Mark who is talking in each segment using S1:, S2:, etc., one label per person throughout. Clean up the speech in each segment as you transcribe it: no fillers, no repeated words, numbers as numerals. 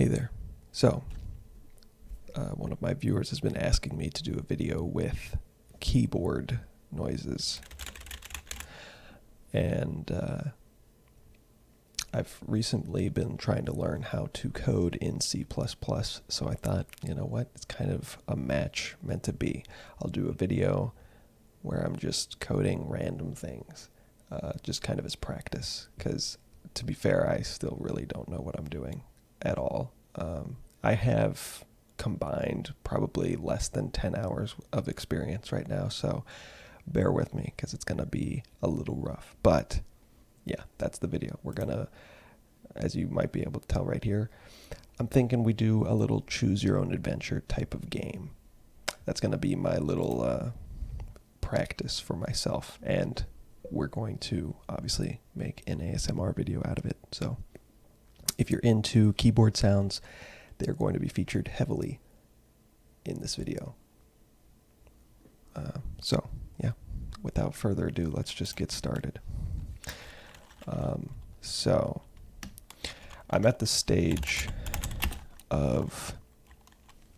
S1: Hey there. So, one of my viewers has been asking me to do a video with keyboard noises. And I've recently been trying to learn how to code in C++, so I thought, you know what, it's kind of a match meant to be. I'll do a video where I'm just coding random things, just kind of as practice, because to be fair, I still really don't know what I'm doing at all. I have combined probably less than 10 hours of experience right now, so bear with me because it's going to be a little rough. But yeah, that's the video. We're going to, as you might be able to tell right here, I'm thinking we do a little choose your own adventure type of game. That's going to be my little practice for myself, and we're going to obviously make an ASMR video out of it. So if you're into keyboard sounds, they're going to be featured heavily in this video. So yeah, without further ado, let's just get started. So I'm at the stage of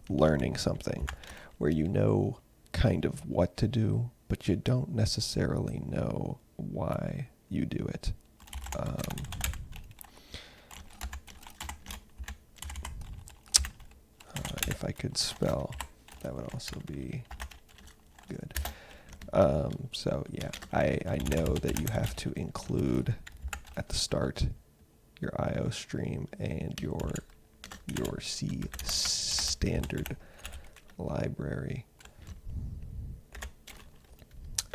S1: learning something where you know kind of what to do, but you don't necessarily know why you do it. If I could spell, that would also be good. So yeah, I know that you have to include at the start your IO stream and your C standard library.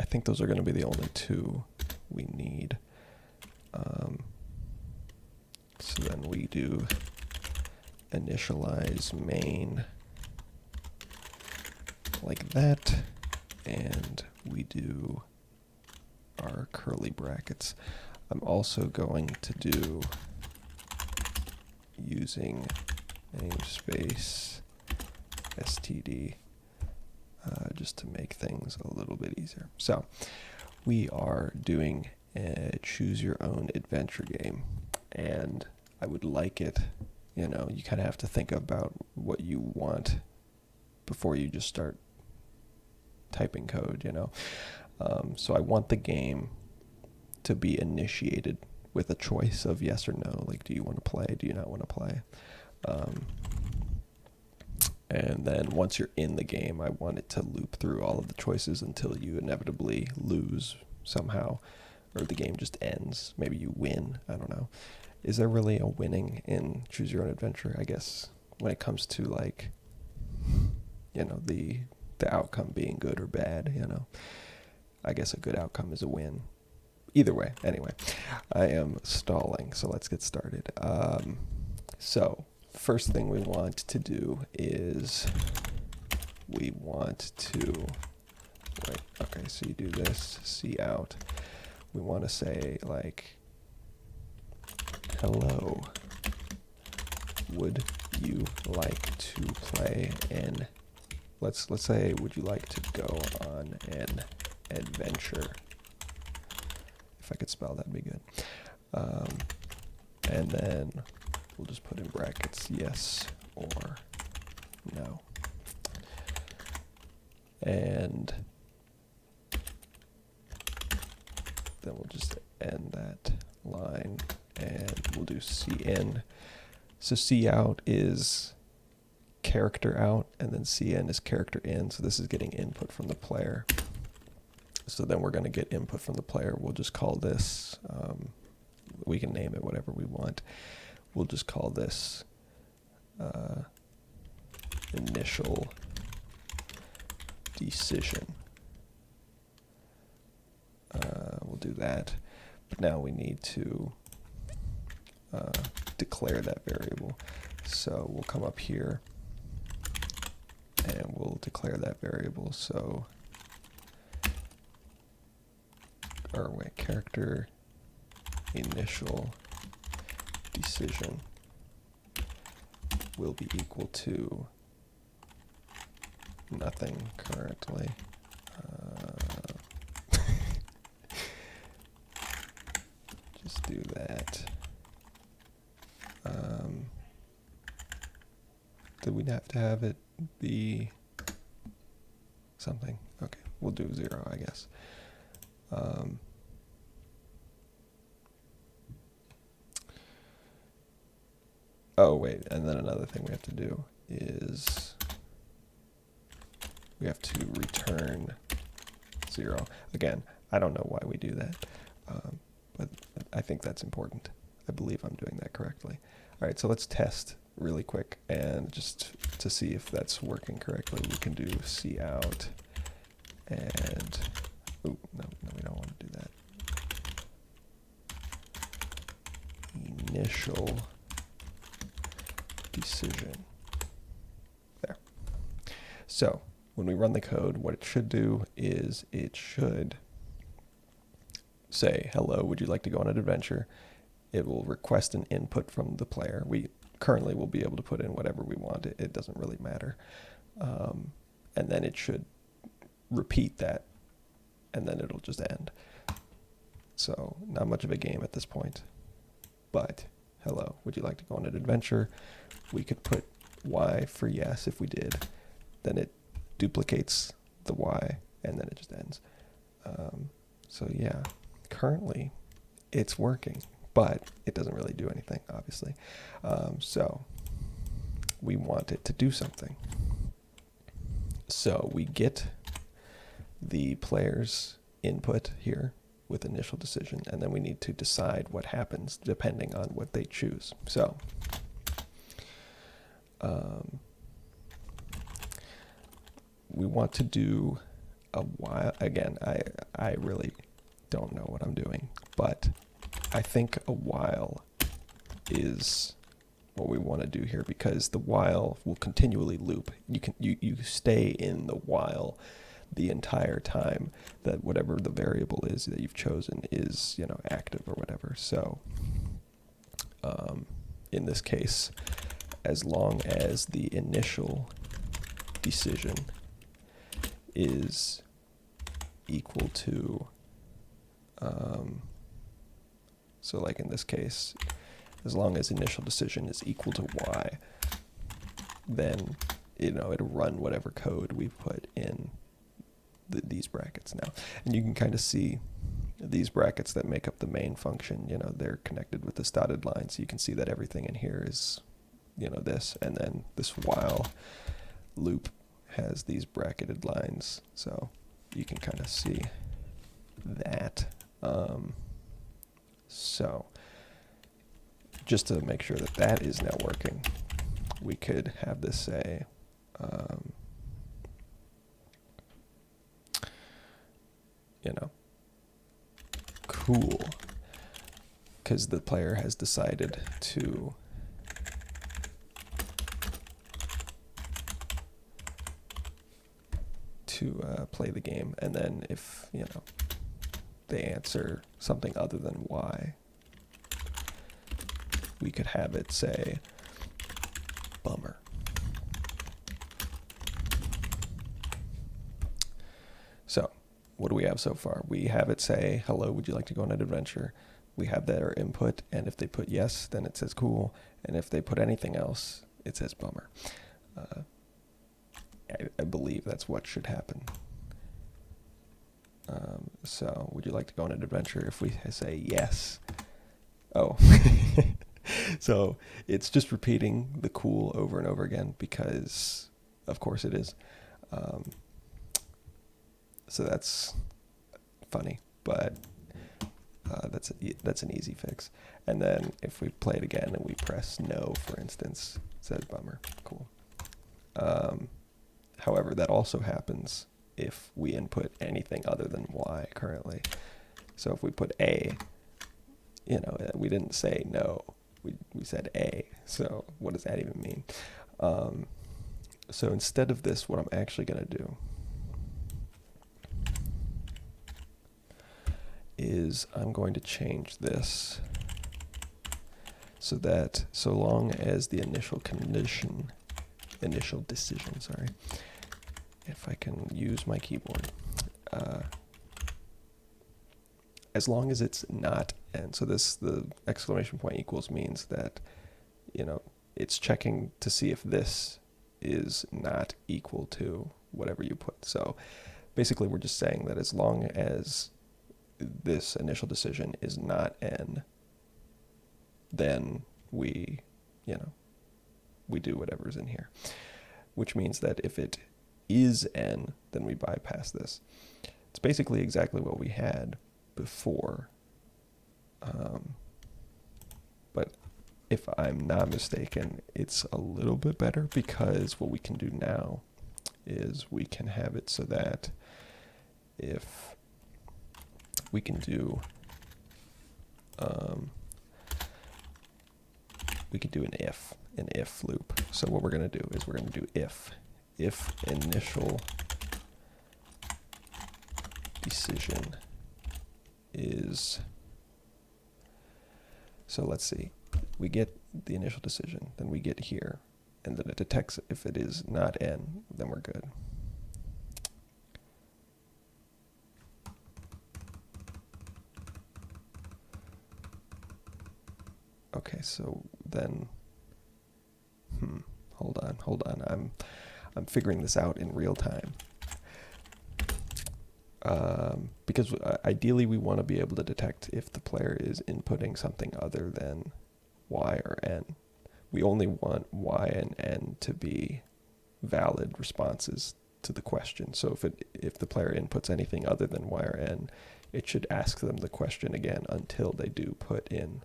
S1: I think those are going to be the only two we need. So then we do initialize main like that, and we do our curly brackets. I'm also going to do using namespace std just to make things a little bit easier. So we are doing a choose your own adventure game, and I would like it, you know, you kind of have to think about what you want before you just start typing code, you know. So I want the game to be initiated with a choice of yes or no. Like, do you want to play? Do you not want to play? And then once you're in the game, I want it to loop through all of the choices until you inevitably lose somehow, or the game just ends. Maybe you win. I don't know. Is there really a winning in Choose Your Own Adventure? I guess when it comes to, like, you know, the outcome being good or bad, you know, I guess a good outcome is a win. Either way, anyway, I am stalling, so let's get started. So first thing we want to do is we want to, right, okay, so you do this, C out. We want to say, like, hello, would you like to play an, let's say, would you like to go on an adventure? If I could spell, that'd be good. And then we'll just put in brackets yes or no. And then we'll just end that line, and we'll do cin. So C out is character out, and then cin is character in. So this is getting input from the player. So then we're going to get input from the player. We'll just call this, we can name it whatever we want. We'll just call this initial decision. We'll do that. But now we need to declare that variable. So we'll come up here and we'll declare that variable. So, or wait, character initial decision will be equal to nothing currently. Just do that. do we have to have it be something? Okay, we'll do 0, I guess. Oh, wait, and then another thing we have to do is we have to return 0. Again, I don't know why we do that, but I think that's important. I believe I'm doing that correctly. All right, so let's test really quick, and just to see if that's working correctly, we can do cout, and, oh, no, we don't want to do that. Initial decision. There. So when we run the code, what it should do is it should say, hello, would you like to go on an adventure? It will request an input from the player. We currently will be able to put in whatever we want. It doesn't really matter. And then it should repeat that, and then it'll just end. So not much of a game at this point. But hello, would you like to go on an adventure? We could put Y for yes if we did. Then it duplicates the Y, and then it just ends. So yeah, currently it's working, but it doesn't really do anything, obviously. So we want it to do something. So we get the player's input here with initial decision, and then we need to decide what happens depending on what they choose. So we want to do a while. Again, I really don't know what I'm doing, but I think a while is what we want to do here, because the while will continually loop. You stay in the while the entire time that whatever the variable is that you've chosen is, active or whatever. So in this case, as long as the initial decision is equal to, so like in this case, as long as initial decision is equal to Y, then it'll run whatever code we put in these brackets now. And you can kind of see these brackets that make up the main function, they're connected with this dotted line, so you can see that everything in here is, this, and then this while loop has these bracketed lines, so you can kind of see that. So just to make sure that that is now working, we could have this say, cool, because the player has decided to play the game. And then if they answer something other than Y, we could have it say bummer. So what do we have so far? We have it say, hello, would you like to go on an adventure? We have their input, and if they put yes, then it says cool, and if they put anything else, it says bummer. I believe that's what should happen. So would you like to go on an adventure? If we say yes, oh, so it's just repeating the cool over and over again, because of course it is. So that's funny, but that's an easy fix. And then if we play it again and we press no, for instance, it says bummer. Cool. However, that also happens if we input anything other than Y currently. So if we put A, we didn't say no, we said A. So what does that even mean? So instead of this, what I'm actually going to do is I'm going to change this so that so long as the initial decision, sorry, if I can use my keyboard, as long as it's not, and so the exclamation point equals means that, it's checking to see if this is not equal to whatever you put. So basically we're just saying that as long as this initial decision is not n, then we do whatever's in here. Which means that if it is n, then we bypass this. It's basically exactly what we had before. But if I'm not mistaken, it's a little bit better, because what we can do now is we can have it so that if we can do an if loop. So what we're going to do is we're going to do if initial decision is, so let's see, we get the initial decision, then we get here, and then it detects it. If it is not n, then we're good. Okay, so then, hold on. I'm figuring this out in real time. Because ideally we want to be able to detect if the player is inputting something other than y or n. We only want y and n to be valid responses to the question. So if the player inputs anything other than y or n, it should ask them the question again until they do put in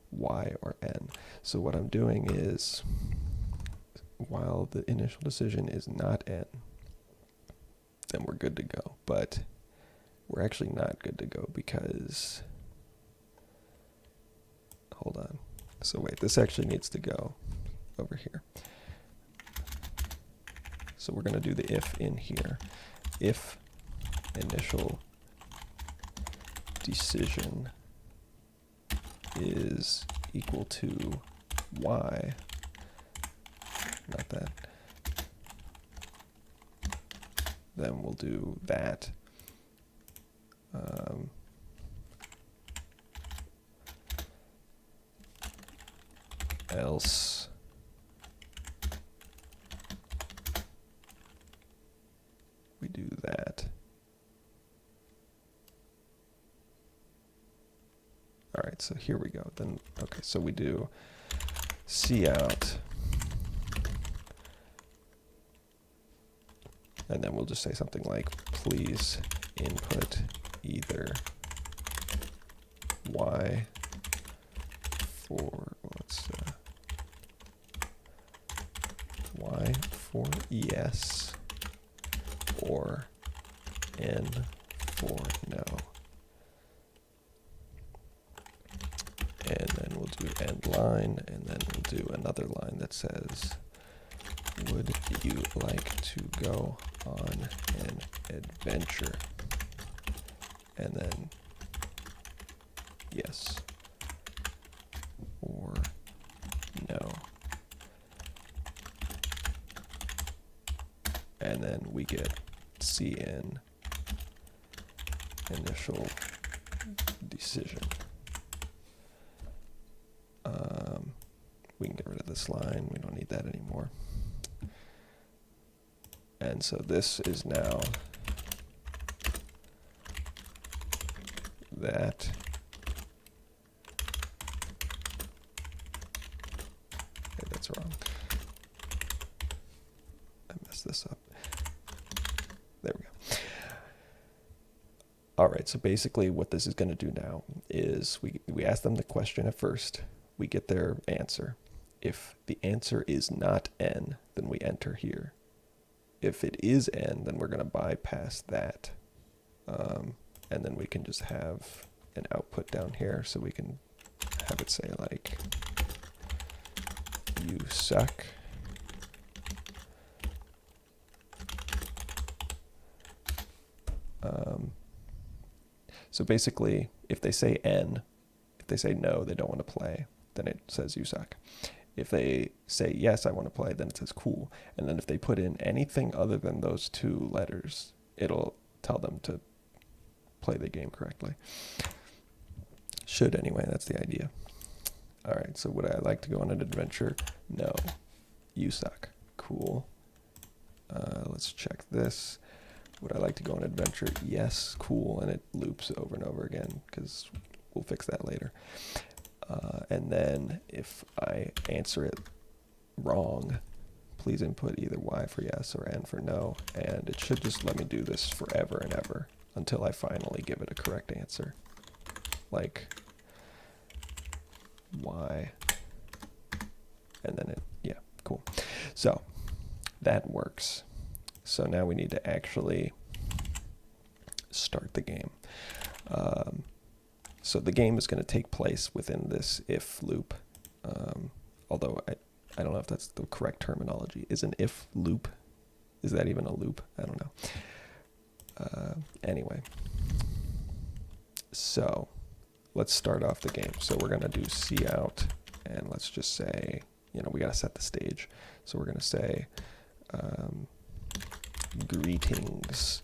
S1: y or n. So what I'm doing is, while the initial decision is not n, then we're good to go. But we're actually not good to go because, hold on. So wait, this actually needs to go over here. So we're going to do the if in here. If initial decision is equal to y, not that, then we'll do that. Else we do that. All right, so here we go. Then, okay, so we do cout, and then we'll just say something like, please input either y for, y for yes, or n for no. And then we'll do end line, and then we'll do another line that says, would you like to go on an adventure? And then yes or no. And then we get cin initial decision. We can get rid of this line. We don't need that anymore. And so this is now that. Okay, that's wrong. I messed this up. There we go. All right, so basically what this is going to do now is we ask them the question at first. We get their answer. If the answer is not n, then we enter here. If it is n, then we're going to bypass that. And then we can just have an output down here. So we can have it say like, you suck. So basically, if they say n, if they say no, they don't want to play, then it says you suck. If they say yes, I want to play, then it says cool. And then if they put in anything other than those two letters, it'll tell them to play the game correctly. Should anyway, that's the idea. All right, so would I like to go on an adventure? No. You suck. Cool. Let's check this. Would I like to go on an adventure? Yes, cool, and it loops over and over again because we'll fix that later. And then if I answer it wrong, please input either Y for yes or N for no, and it should just let me do this forever and ever until I finally give it a correct answer. Like Y, and then it, yeah, cool. So that works. So now we need to actually start the game. So the game is going to take place within this if loop, although I don't know if that's the correct terminology. Is an if loop, is that even a loop? I don't know. Anyway, so let's start off the game. So we're going to do cout, and let's just say, we got to set the stage. So we're going to say, greetings,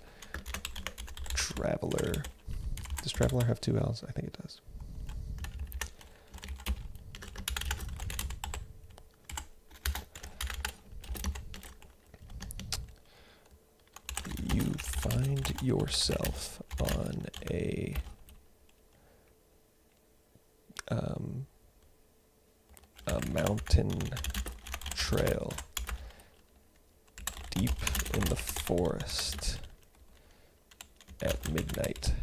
S1: traveler. Does traveler have two L's? I think it does. You find yourself on a mountain trail deep in the forest at midnight.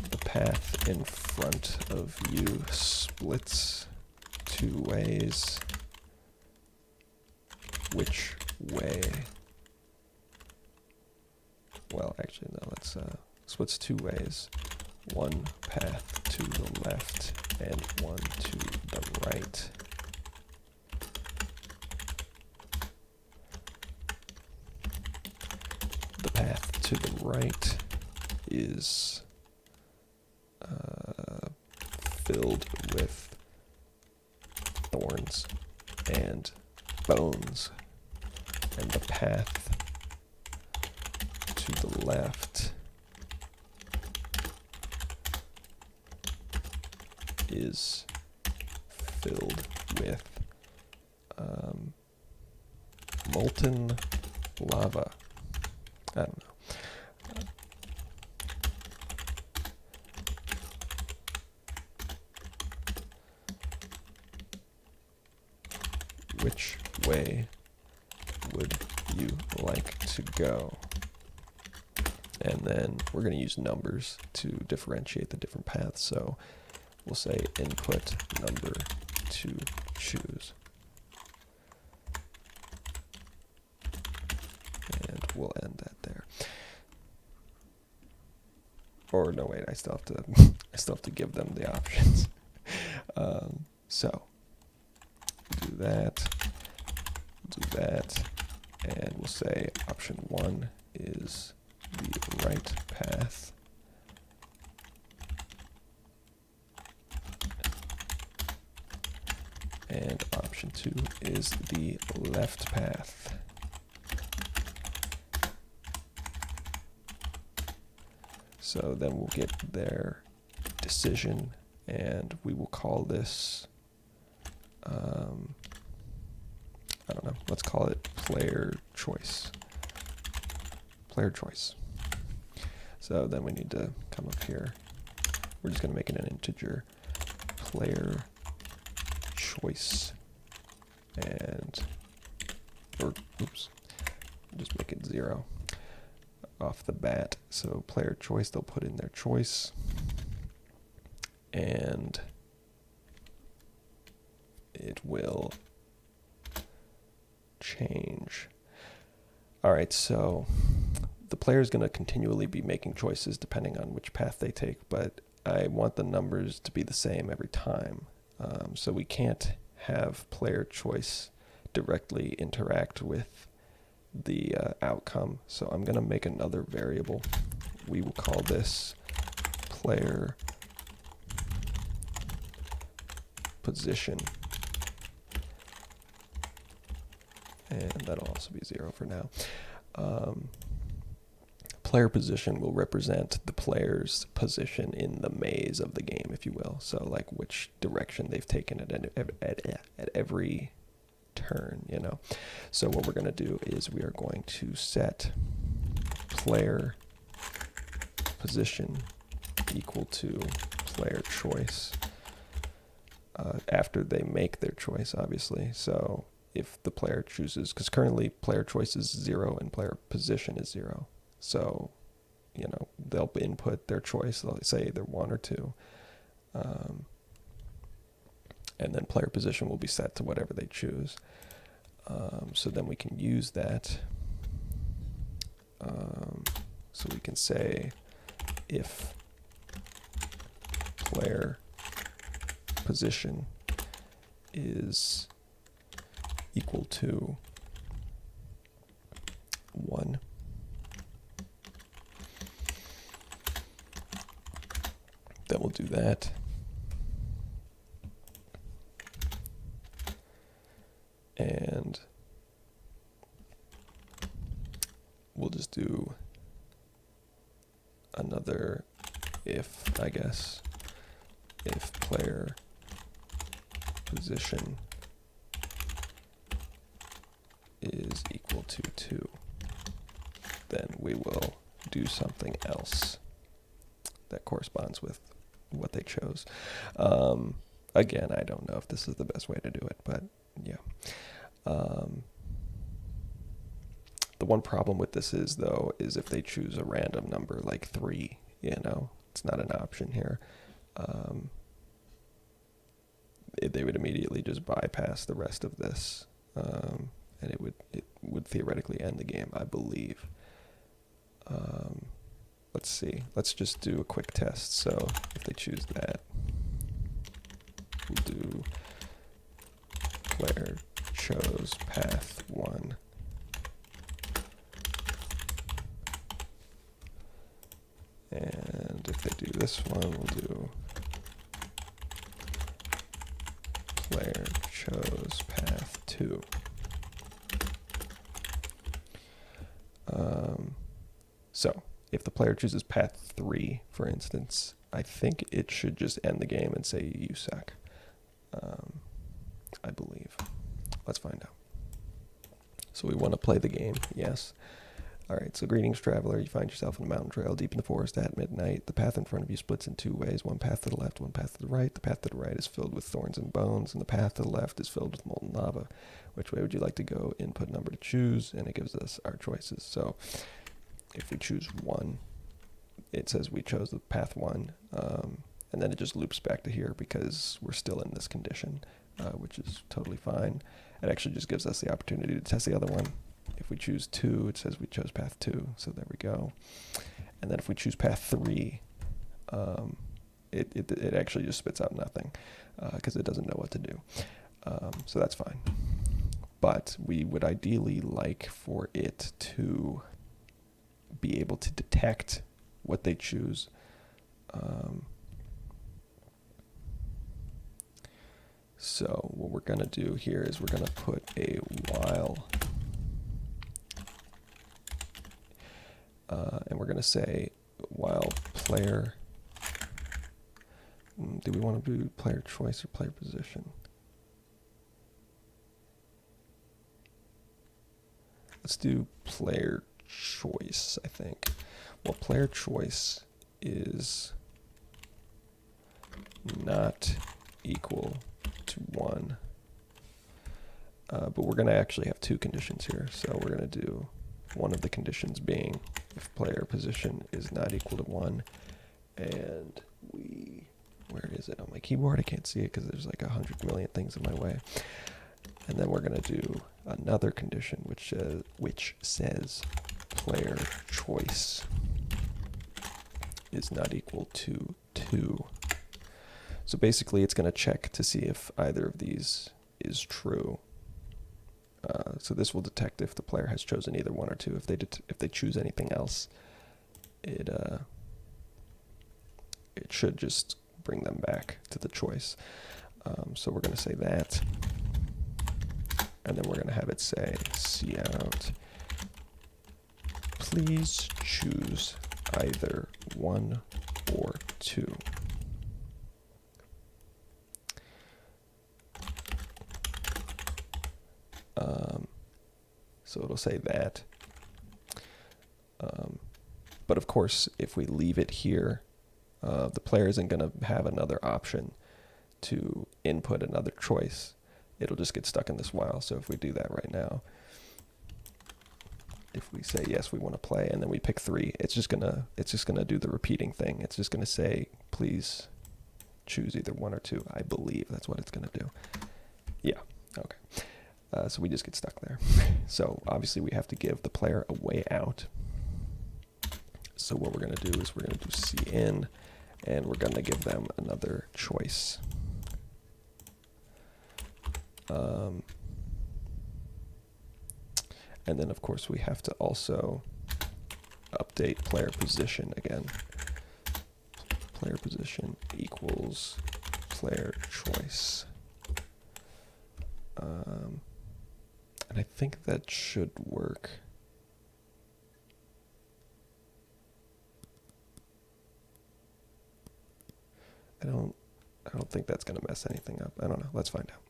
S1: The path in front of you splits two ways. Which way? Well, actually, no, let's splits two ways. One path to the left and one to the right. The path to the right is filled with thorns and bones, and the path to the left is filled with molten lava. I don't know. Which way would you like to go? And then we're going to use numbers to differentiate the different paths. So we'll say input number to choose. And we'll end that there. Or no, wait, I still have to give them the options. So do that, and we'll say option 1 is the right path. And option 2 is the left path. So then we'll get their decision, and we will call this, I don't know, let's call it player choice. Player choice. So then we need to come up here. We're just going to make it an integer. Player choice. And, or, oops, just make it 0 off the bat. So player choice, they'll put in their choice. And it will change. All right, so the player is going to continually be making choices depending on which path they take, but I want the numbers to be the same every time. So we can't have player choice directly interact with the outcome. So I'm going to make another variable. We will call this player position. And that'll also be 0 for now. player position will represent the player's position in the maze of the game, if you will. So like which direction they've taken it at every turn, you know. So what we're going to do is we are going to set player position equal to player choice after they make their choice, obviously. So if the player chooses, because currently player choice is 0 and player position is 0. So, you know, they'll input their choice, they'll say either 1 or 2. And then player position will be set to whatever they choose. So then we can use that. So we can say if player position is equal to 1, then we'll do that. And we'll just do another if, I guess, if player position is equal to 2, then we will do something else that corresponds with what they chose. Again, I don't know if this is the best way to do it, but yeah. The one problem with this is, though, is if they choose a random number like 3, you know, it's not an option here. They would immediately just bypass the rest of this, and it would theoretically end the game, I believe. Let's see. Let's just do a quick test. So if they choose that, we'll do player chose path 1. And if they do this one, we'll do player chose path 2. So if the player chooses path 3, for instance, I think it should just end the game and say you suck. I believe. Let's find out. So we want to play the game, yes. All right, so greetings, traveler. You find yourself on a mountain trail deep in the forest at midnight. The path in front of you splits in 2 ways, one path to the left, one path to the right. The path to the right is filled with thorns and bones, and the path to the left is filled with molten lava. Which way would you like to go? Input number to choose, and it gives us our choices. So if we choose 1, it says we chose the path 1, and then it just loops back to here because we're still in this condition, which is totally fine. It actually just gives us the opportunity to test the other one. If we choose 2, it says we chose path 2, so there we go. And then if we choose path 3, it actually just spits out nothing because it doesn't know what to do. So that's fine. But we would ideally like for it to be able to detect what they choose. So what we're going to do here is we're going to put a while. And we're going to say while player, do we want to do player choice or player position? Let's do player choice, I think. Well, player choice is not equal to 1. But we're going to actually have 2 conditions here. So we're going to do one of the conditions being if player position is not equal to 1, and where is it on my keyboard? I can't see it because there's like 100 million things in my way. And then we're going to do another condition which says player choice is not equal to 2. So basically it's going to check to see if either of these is true. So this will detect if the player has chosen either 1 or 2. If they choose anything else, it should just bring them back to the choice. So we're going to say that, and then we're going to have it say cout Please choose either 1 or 2. So it'll say that. But of course, if we leave it here, the player isn't going to have another option to input another choice. It'll just get stuck in this while. So if we do that right now, if we say yes, we want to play, and then we pick 3, it's just gonna do the repeating thing. It's just gonna say, please choose either 1 or 2. I believe that's what it's gonna do. Yeah. Okay. So we just get stuck there. So obviously we have to give the player a way out. So what we're gonna do is we're gonna do cin, and we're gonna give them another choice. And then, of course, we have to also update player position again. Player position equals player choice. And I think that should work. I don't think that's going to mess anything up. I don't know. Let's find out.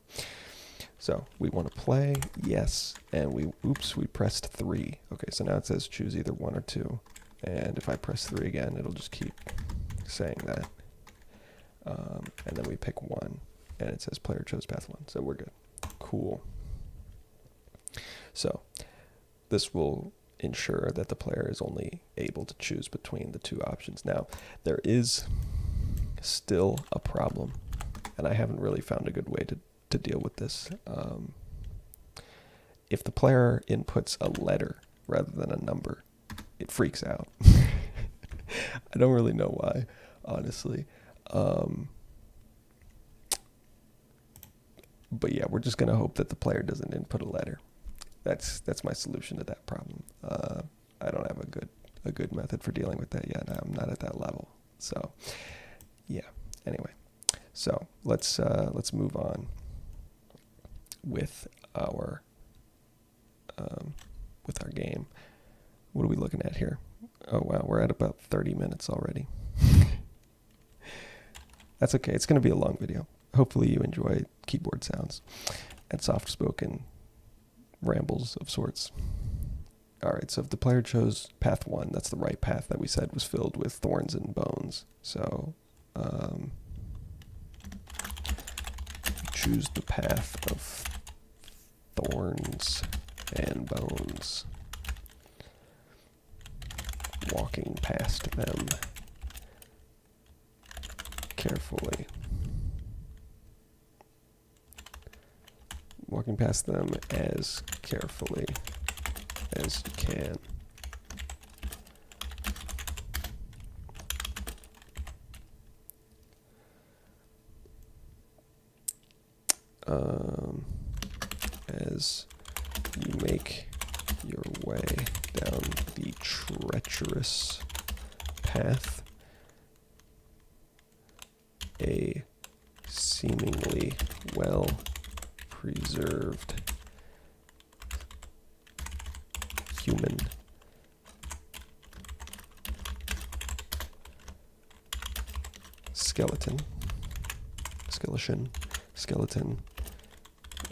S1: So we want to play, yes, and we pressed 3. Okay, so now it says choose either 1 or 2. And if I press 3 again, it'll just keep saying that. And then we pick 1, and it says player chose path 1. So we're good. Cool. So this will ensure that the player is only able to choose between the 2 options. Now, there is still a problem, and I haven't really found a good way to deal with this. If the player inputs a letter rather than a number, it freaks out. I don't really know why, honestly. But yeah, we're just gonna hope that the player doesn't input a letter. That's my solution to that problem. I don't have a good method for dealing with that yet. I'm not at that level. So yeah. Anyway, so let's move on with our game. What are we looking at here? Oh wow, we're at about 30 minutes already. That's okay. It's going to be a long video. Hopefully you enjoy keyboard sounds and soft-spoken rambles of sorts. All right, so if the player chose path 1, that's the right path that we said was filled with thorns and bones. So choose the path of thorns and bones, walking past them carefully. Walking past them as carefully as you can. As you make your way down the treacherous path, a seemingly well-preserved human skeleton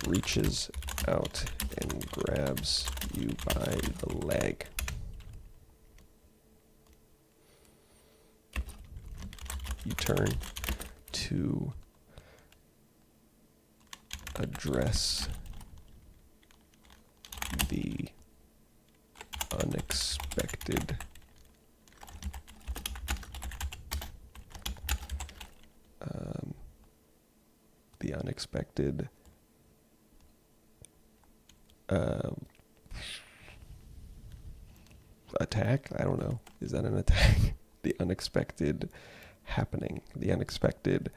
S1: reaches out and grabs you by the leg. You turn to address the unexpected attack? I don't know. Is that an attack? The unexpected happening. The unexpected.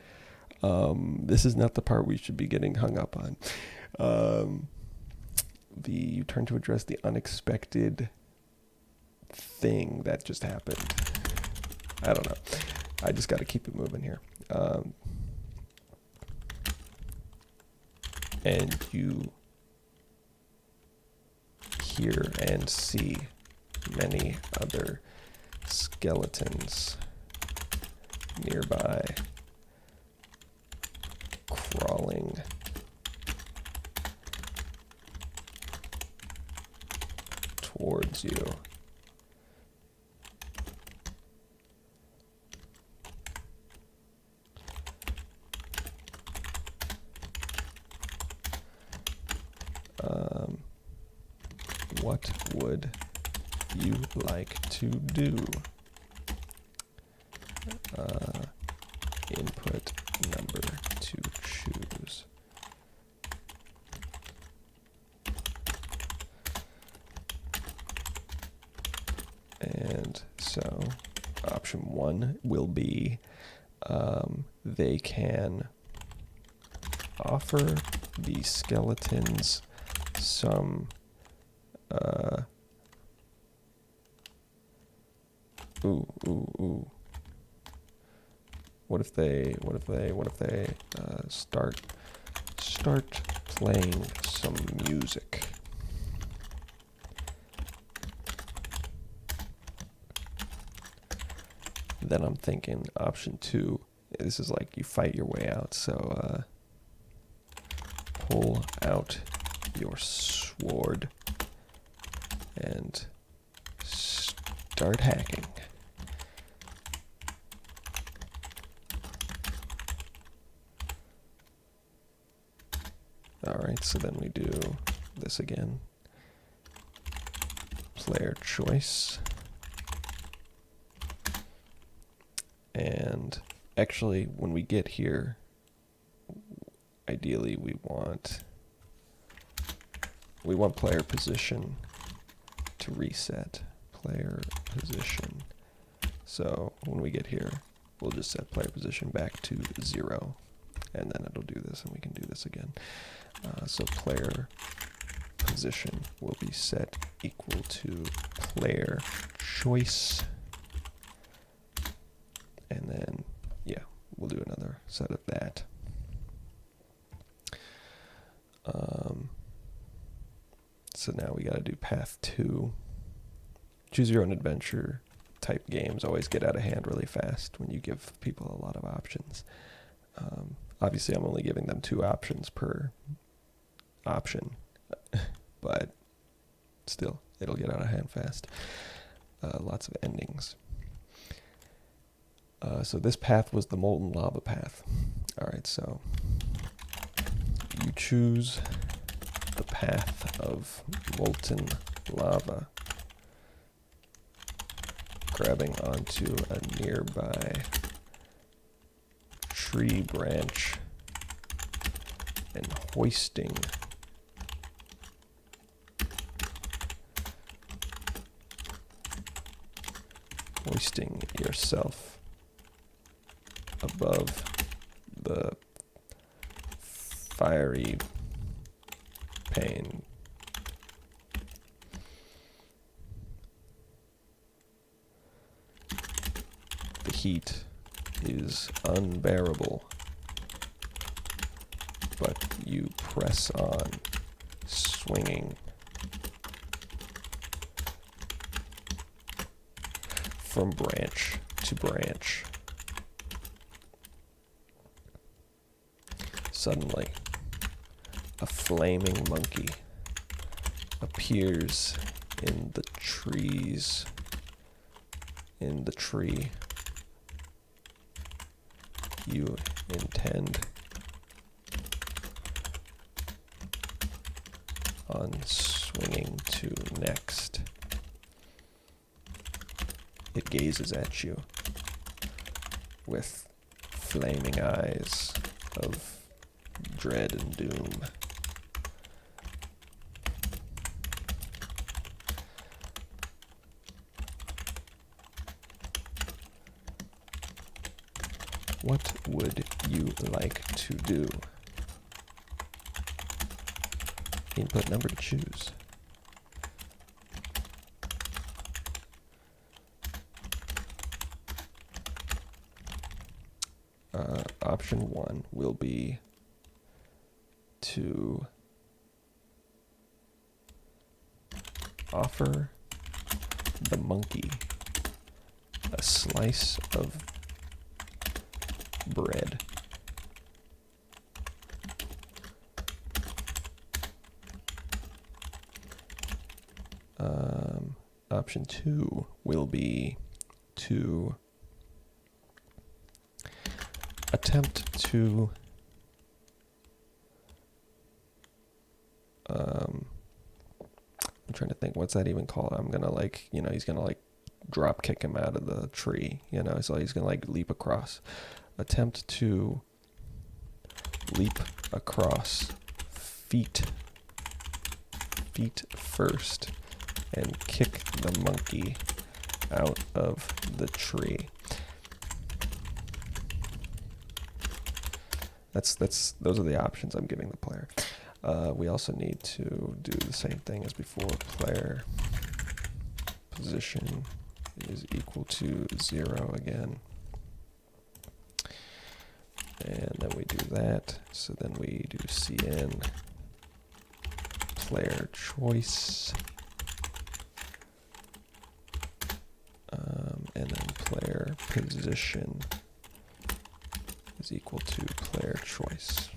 S1: This is not the part we should be getting hung up on. You turn to address the unexpected thing that just happened. I don't know. I just got to keep it moving here. And you hear and see many other skeletons nearby crawling towards you. What would you like to do? Input number to choose. And so option 1 will be they can offer the skeletons some What if they start playing some music? Then I'm thinking option 2. This is like you fight your way out. So pull out your sword and start hacking. Alright, so then we do this again. Player choice. And actually, when we get here, ideally we want player position to reset. Player position. So when we get here, we'll just set player position back to 0. And then it'll do this, and we can do this again. So player position will be set equal to player choice. And then, yeah, we'll do another set of that. So now we got to do path 2. Choose your own adventure type games always get out of hand really fast when you give people a lot of options. Obviously, I'm only giving them 2 options per option, but still, it'll get out of hand fast. Lots of endings. So this path was the molten lava path. Alright, so you choose the path of molten lava, grabbing onto a nearby tree branch and hoisting yourself above the fiery pane. The heat is unbearable, but you press on, swinging from branch to branch. Suddenly, a flaming monkey appears in the trees, in the tree you intend on swinging to next. It gazes at you with flaming eyes of dread and doom. What would you like to do? Input number to choose. Option 1 will be to offer the monkey a slice of bread. Option 2 will be to attempt to I'm trying to think, what's that even called? I'm gonna he's gonna drop kick him out of the tree, so he's gonna leap across. Attempt to leap across feet first and kick the monkey out of the tree. Those are the options I'm giving the player. We also need to do the same thing as before. Player position is equal to 0 again. And then we do that. So then we do cn player choice. And then player position is equal to player choice.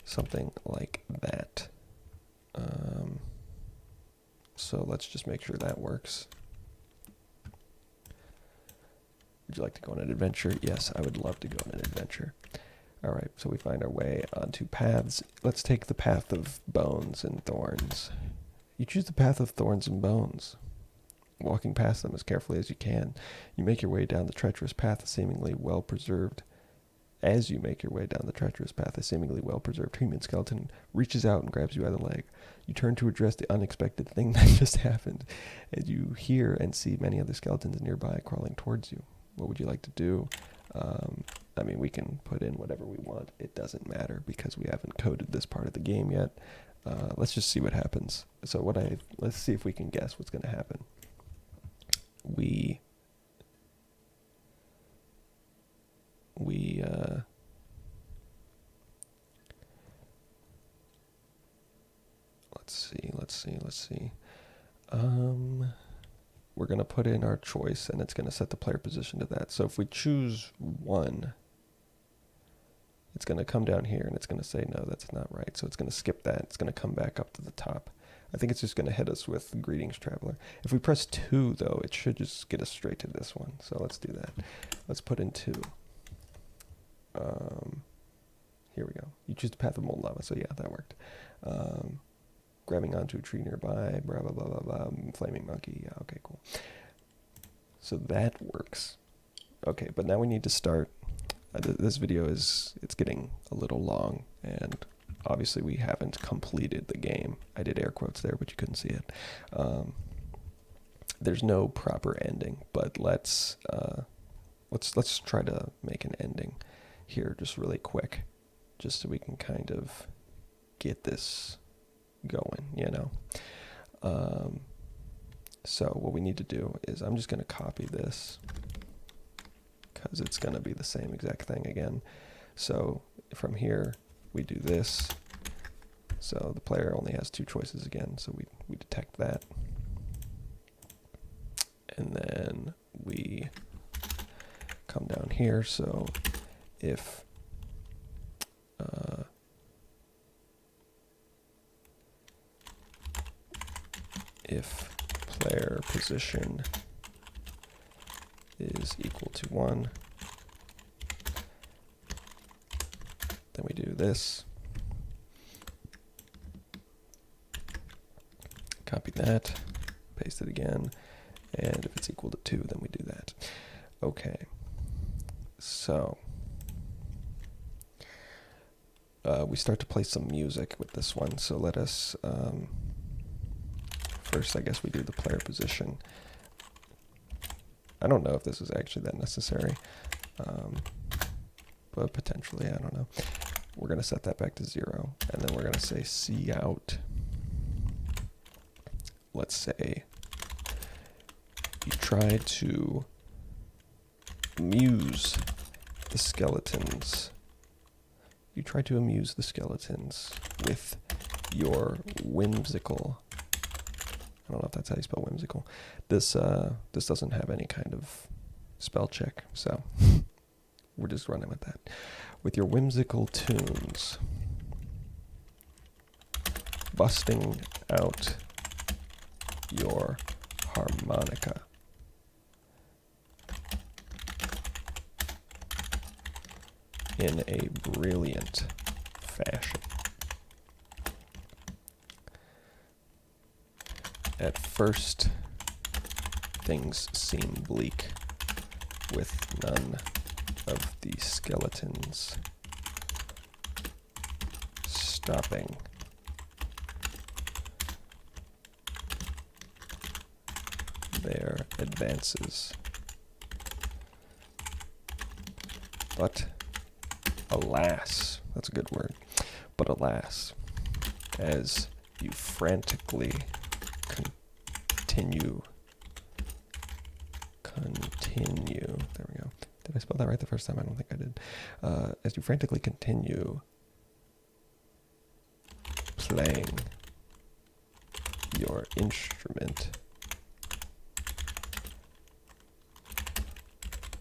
S1: Something like that. So let's just make sure that works. Would you like to go on an adventure? Yes, I would love to go on an adventure. All right, so we find our way onto paths. Let's take the path of bones and thorns. You choose the path of thorns and bones, walking past them as carefully as you can. You make your way down the treacherous path, seemingly well-preserved. As you make your way down the treacherous path, a seemingly well-preserved human skeleton reaches out and grabs you by the leg. You turn to address the unexpected thing that just happened, and you hear and see many other skeletons nearby crawling towards you. What would you like to do? We can put in whatever we want. It doesn't matter because we haven't coded this part of the game yet. Let's just see what happens. So let's see if we can guess what's going to happen. Let's see. We're going to put in our choice, and it's going to set the player position to that. So if we choose 1, it's going to come down here, and it's going to say, no, that's not right. So it's going to skip that. It's going to come back up to the top. I think it's just going to hit us with Greetings, Traveler. If we press 2, though, it should just get us straight to this one. So let's do that. Let's put in 2. Here we go. You choose the path of molten lava. So yeah, that worked. Grabbing onto a tree nearby, blah, blah, blah, blah, blah, flaming monkey. Yeah, okay, cool. So that works. Okay, but now we need to start. This video it's getting a little long, and obviously we haven't completed the game. I did air quotes there, but you couldn't see it. There's no proper ending, but let's try to make an ending here just really quick, just so we can kind of get this going, So what we need to do is I'm just going to copy this because it's going to be the same exact thing again. So from here, we do this. So the player only has 2 choices again, so we detect that. And then we come down here, so if player position is equal to 1, then we do this. Copy that, paste it again, and if it's equal to 2, then we do that. Okay, so we start to play some music with this one, so let us first, I guess we do the player position. I don't know if this is actually that necessary, but potentially, I don't know. We're going to set that back to 0, and then we're going to say C out. Let's say you try to amuse the skeletons. You try to amuse the skeletons with your whimsical, don't know if that's how you spell whimsical. This doesn't have any kind of spell check, so we're just running with that. With your whimsical tunes, busting out your harmonica. In a brilliant fashion. At first, things seem bleak, with none of the skeletons stopping their advances. But alas, that's a good word, but alas, as you frantically continue, there we go. Did I spell that right the first time? I don't think I did. As you frantically continue playing your instrument,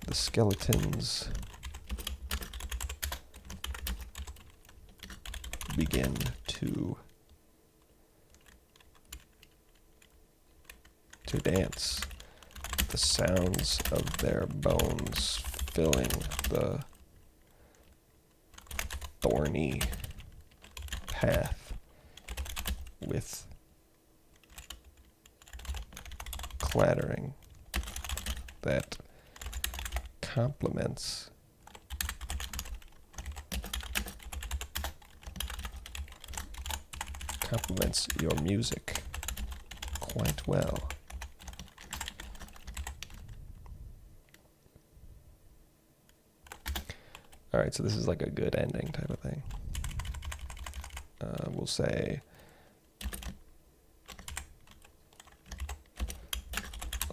S1: the skeletons begin to dance, the sounds of their bones filling the thorny path with clattering that complements your music quite well. All right, so this is like a good ending type of thing. We'll say,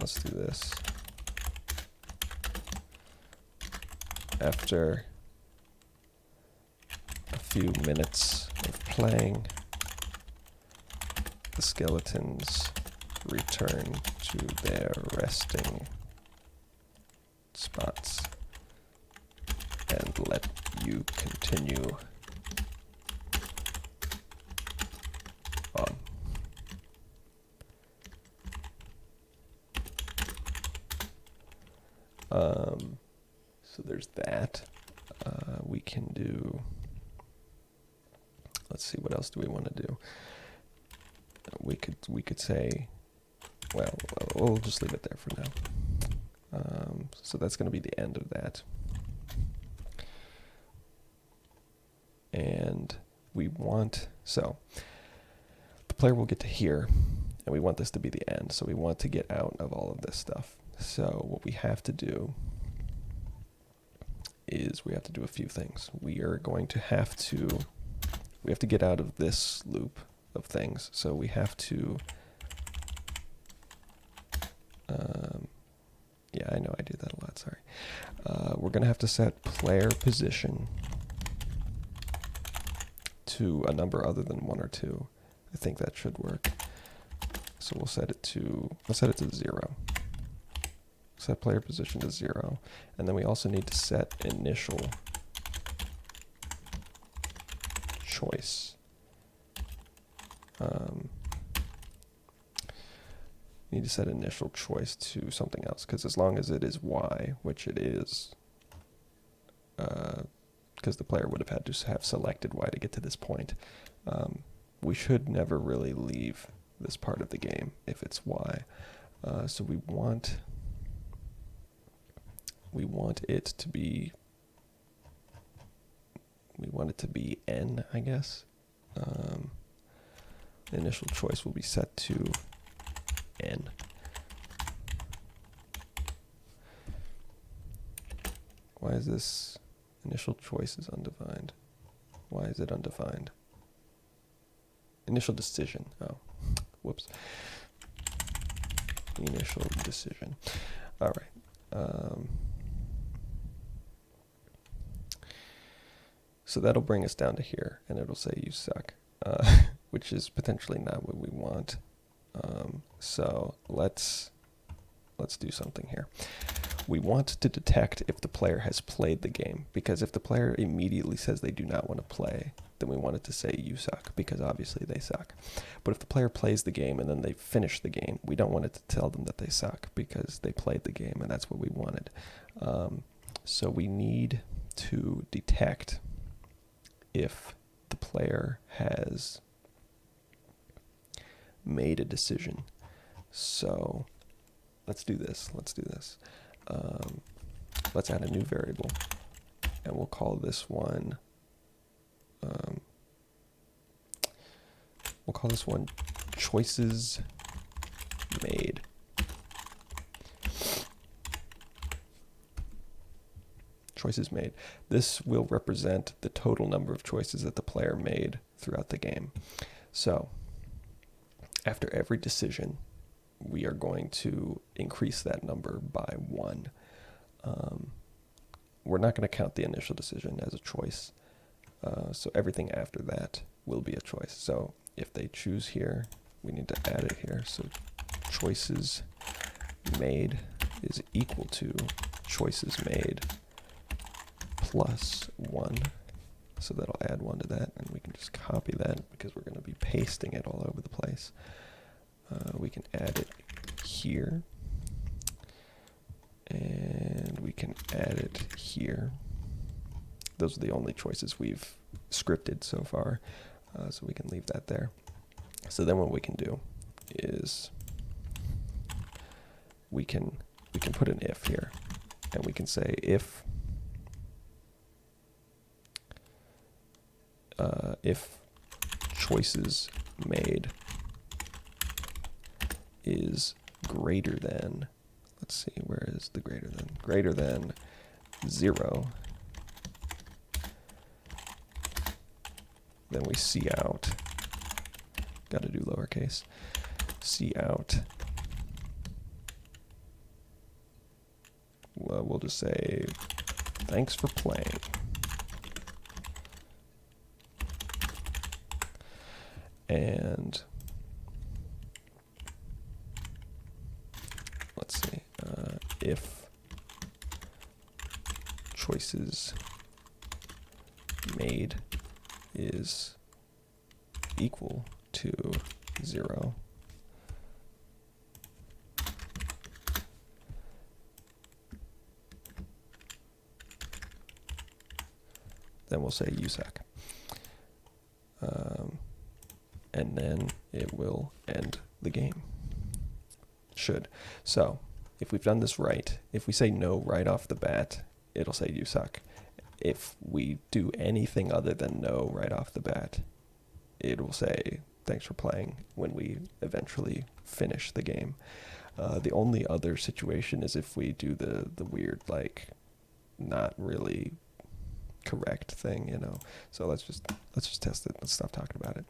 S1: let's do this. After a few minutes of playing, the skeletons return to their resting spots and let you continue on. So there's that. We can do, let's see, what else do we want to do? We could say, well, we'll just leave it there for now. So that's going to be the end of that. And we want, so the player will get to here, and we want this to be the end. So we want to get out of all of this stuff. So what we have to do is we have to do a few things. We are going to have to, we have to get out of this loop of things. So we have to, yeah, I know I do that a lot, sorry. We're going to have to set player position to a number other than 1 or 2. I think that should work. So we'll set it to, let's set it to 0. Set player position to 0. And then we also need to set initial choice. Need to set initial choice to something else, because as long as it is Y, which it is, because the player would have had to have selected Y to get to this point, we should never really leave this part of the game if it's Y. So we want it to be, N, I guess. The initial choice will be set to N. Why is this initial choice is undefined? Why is it undefined? Initial decision. Oh, whoops. Initial decision. All right. So that'll bring us down to here, and it'll say you suck, which is potentially not what we want. So let's do something here. We want to detect if the player has played the game, because if the player immediately says they do not want to play, then we want it to say you suck, because obviously they suck. But if the player plays the game and then they finish the game, we don't want it to tell them that they suck, because they played the game and that's what we wanted. So we need to detect if the player has made a decision. So let's do this. Let's add a new variable, and we'll call this one choices made. Choices made. This will represent the total number of choices that the player made throughout the game. So after every decision, we are going to increase that number by 1. We're not going to count the initial decision as a choice. So everything after that will be a choice. So if they choose here, we need to add it here. So choices made is equal to choices made plus 1. So that'll add 1 to that, and we can just copy that because we're going to be pasting it all over the place. We can add it here, and we can add it here. Those are the only choices we've scripted so far, so we can leave that there. So then what we can do is we can put an if here, and we can say if choices made is greater than, let's see, where is the greater than 0, then we see out, got to do lowercase, see out, well, we'll just say thanks for playing. And let's see, if choices made is equal to 0, then we'll say you suck. And then it will end the game. Should. So if we've done this right, if we say no right off the bat, it'll say you suck. If we do anything other than no right off the bat, it will say thanks for playing when we eventually finish the game. The only other situation is if we do the weird, like, not really correct thing, you know. So let's just test it. Let's stop talking about it.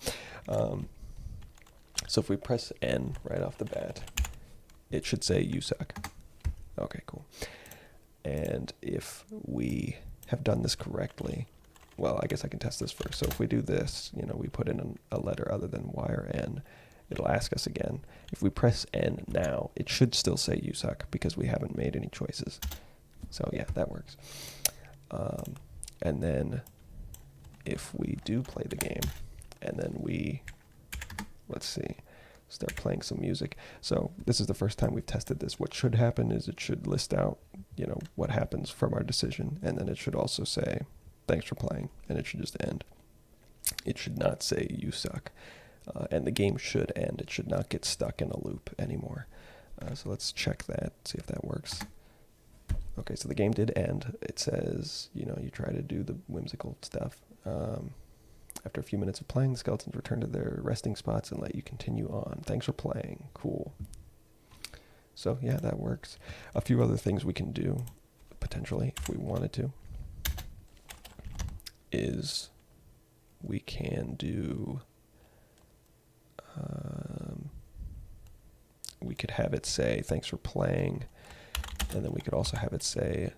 S1: So if we press N right off the bat, it should say you suck. Okay, cool. And if we have done this correctly, well, I guess I can test this first. So if we do this, you know, we put in a letter other than Y or N, it'll ask us again. If we press N now, it should still say you suck because we haven't made any choices. So yeah, that works. And then if we do play the game, and then we, let's see, start playing some music. So this is the first time we've tested this. What should happen is it should list out, you know, what happens from our decision, and then it should also say, thanks for playing, and it should just end. It should not say you suck. And the game should end. It should not get stuck in a loop anymore. So let's check that, see if that works. Okay, so the game did end. It says, you know, you try to do the whimsical stuff. After a few minutes of playing, the skeletons return to their resting spots and let you continue on. Thanks for playing. Cool. So yeah, that works. A few other things we can do, potentially, if we wanted to, is we can do, we could have it say, thanks for playing, and then we could also have it say,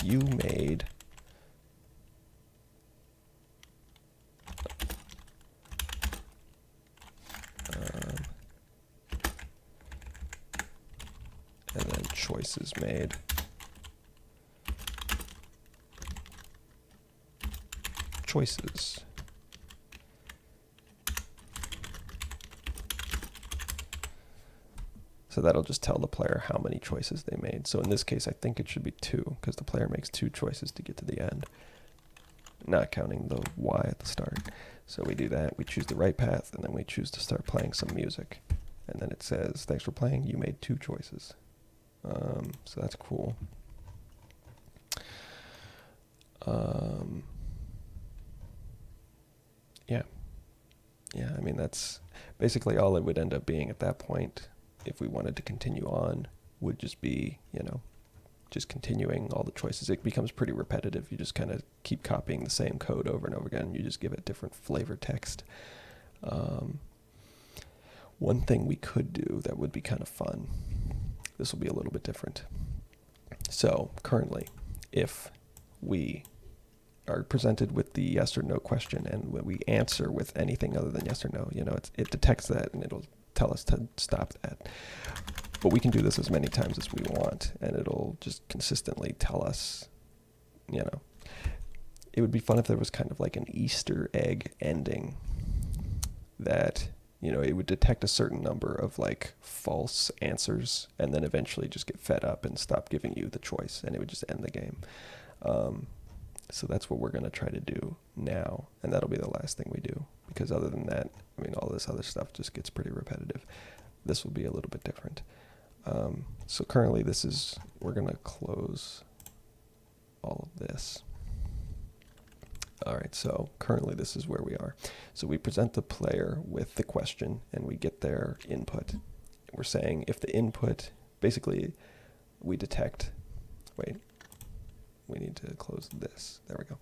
S1: you made choices made. Choices. So that'll just tell the player how many choices they made. So in this case, I think it should be 2, because the player makes 2 choices to get to the end, not counting the Y at the start. So we do that, we choose the right path, and then we choose to start playing some music. And then it says, thanks for playing, you made 2 choices. So that's cool. Yeah, I mean, that's basically all it would end up being at that point. If we wanted to continue on, would just be, just continuing all the choices. It becomes pretty repetitive. You just kind of keep copying the same code over and over again. You just give it different flavor text. One thing we could do that would be kind of fun, this will be a little bit different. So currently, if we are presented with the yes or no question and when we answer with anything other than yes or no, it detects that and it'll tell us to stop that. But we can do this as many times as we want, and it'll just consistently tell us, It would be fun if there was kind of like an Easter egg ending that, it would detect a certain number of like false answers and then eventually just get fed up and stop giving you the choice, and it would just end the game. So that's what we're going to try to do now, and that'll be the last thing we do, because other than that, all this other stuff just gets pretty repetitive. This will be a little bit different. So currently we're going to close all of this. All right, so currently this is where we are. So we present the player with the question, and we get their input. We're saying if the input, basically we detect, wait, we need to close this. There we go.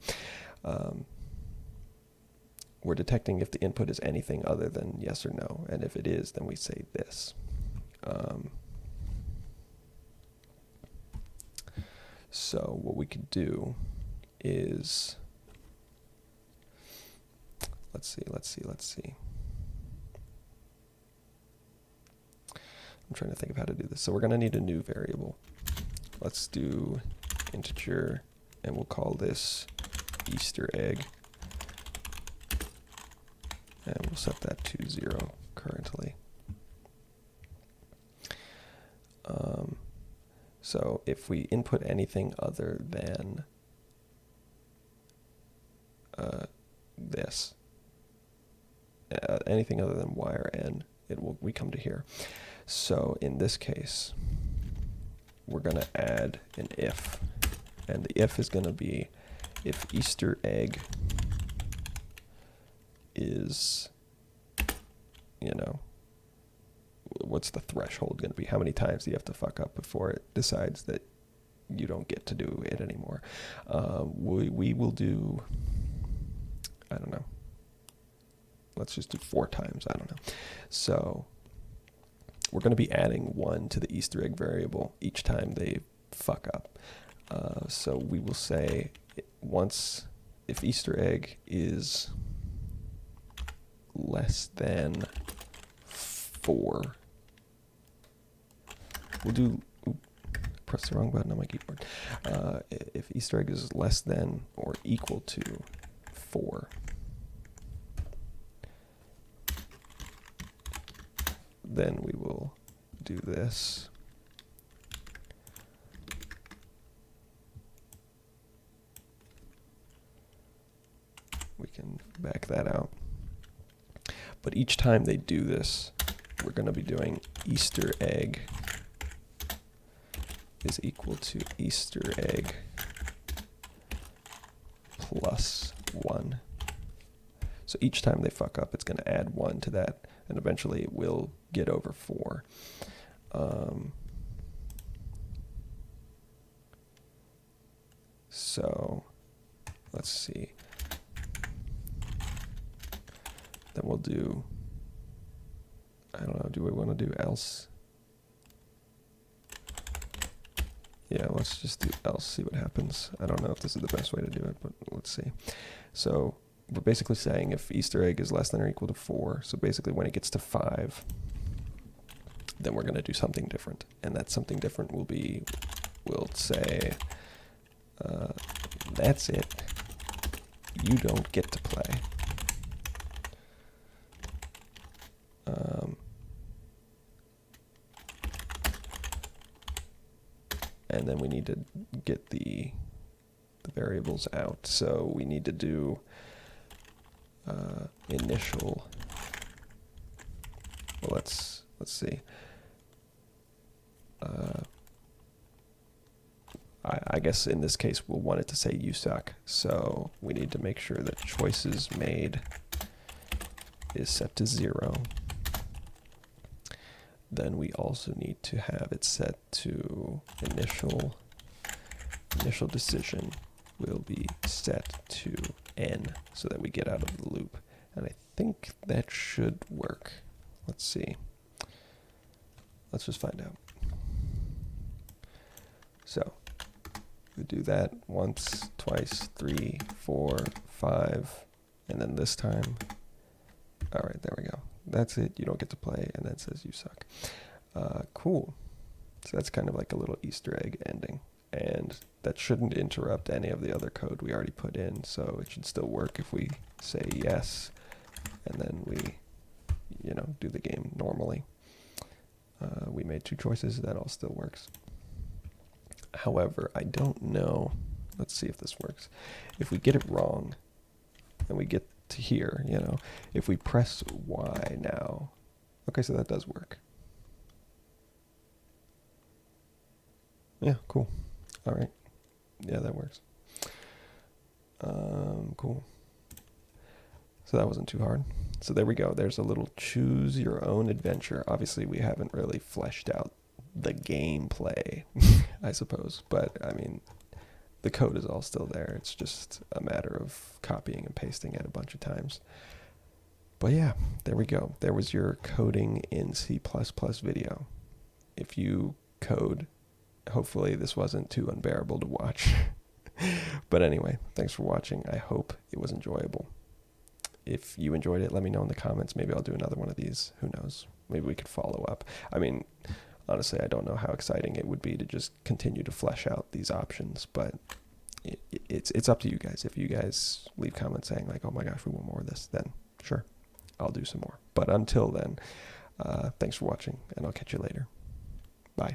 S1: We're detecting if the input is anything other than yes or no. And if it is, then we say this. So what we could do is, let's see. I'm trying to think of how to do this. So we're going to need a new variable. Let's do integer, and we'll call this Easter egg, and we'll set that to 0 currently. So if we input anything other than this, anything other than y or n, we come to here. So in this case, we're going to add an if. And the if is going to be if Easter egg is, what's the threshold going to be? How many times do you have to fuck up before it decides that you don't get to do it anymore? We will do, I don't know. Let's just do 4 times. I don't know. So we're going to be adding 1 to the Easter egg variable each time they fuck up. So we will say if Easter egg is less than 4, we'll do, press the wrong button on my keyboard. If Easter egg is less than or equal to 4, then we will do this. We can back that out. But each time they do this, we're going to be doing Easter egg is equal to Easter egg plus 1. So each time they fuck up, it's going to add 1 to that, and eventually it will get over 4. So let's see. Then we'll do, I don't know, do we want to do else? Yeah, let's just do else, see what happens. I don't know if this is the best way to do it, but let's see. So we're basically saying if Easter egg is less than or equal to 4, so basically when it gets to 5, then we're going to do something different. And that something different will be, we'll say, that's it. You don't get to play. And then we need to get the variables out. So we need to do initial. Well, let's see. I guess in this case we'll want it to say you suck. So we need to make sure that choices made is set to 0. Then we also need to have it set to initial decision will be set to n so that we get out of the loop. And I think that should work. Let's see. Let's just find out. So we do that once, twice, 3, 4, 5, and then this time. All right, there we go. That's it. You don't get to play, and that says you suck. Cool. So that's kind of like a little Easter egg ending. And that shouldn't interrupt any of the other code we already put in, so it should still work if we say yes, and then we, do the game normally. We made 2 choices. That all still works. However, I don't know. Let's see if this works. If we get it wrong, and we get to here, if we press Y now. Okay, so that does work. Yeah, cool. All right. Yeah, that works. Cool. So that wasn't too hard. So there we go. There's a little choose your own adventure. Obviously, we haven't really fleshed out the gameplay, I suppose. But, I mean, the code is all still there. It's just a matter of copying and pasting it a bunch of times. But yeah, there we go. There was your coding in C++ video. If you code, hopefully this wasn't too unbearable to watch. But anyway, thanks for watching. I hope it was enjoyable. If you enjoyed it, let me know in the comments. Maybe I'll do another one of these. Who knows? Maybe we could follow up. I mean, honestly, I don't know how exciting it would be to just continue to flesh out these options, but it's up to you guys. If you guys leave comments saying like, oh my gosh, we want more of this, then sure, I'll do some more. But until then, thanks for watching, and I'll catch you later. Bye.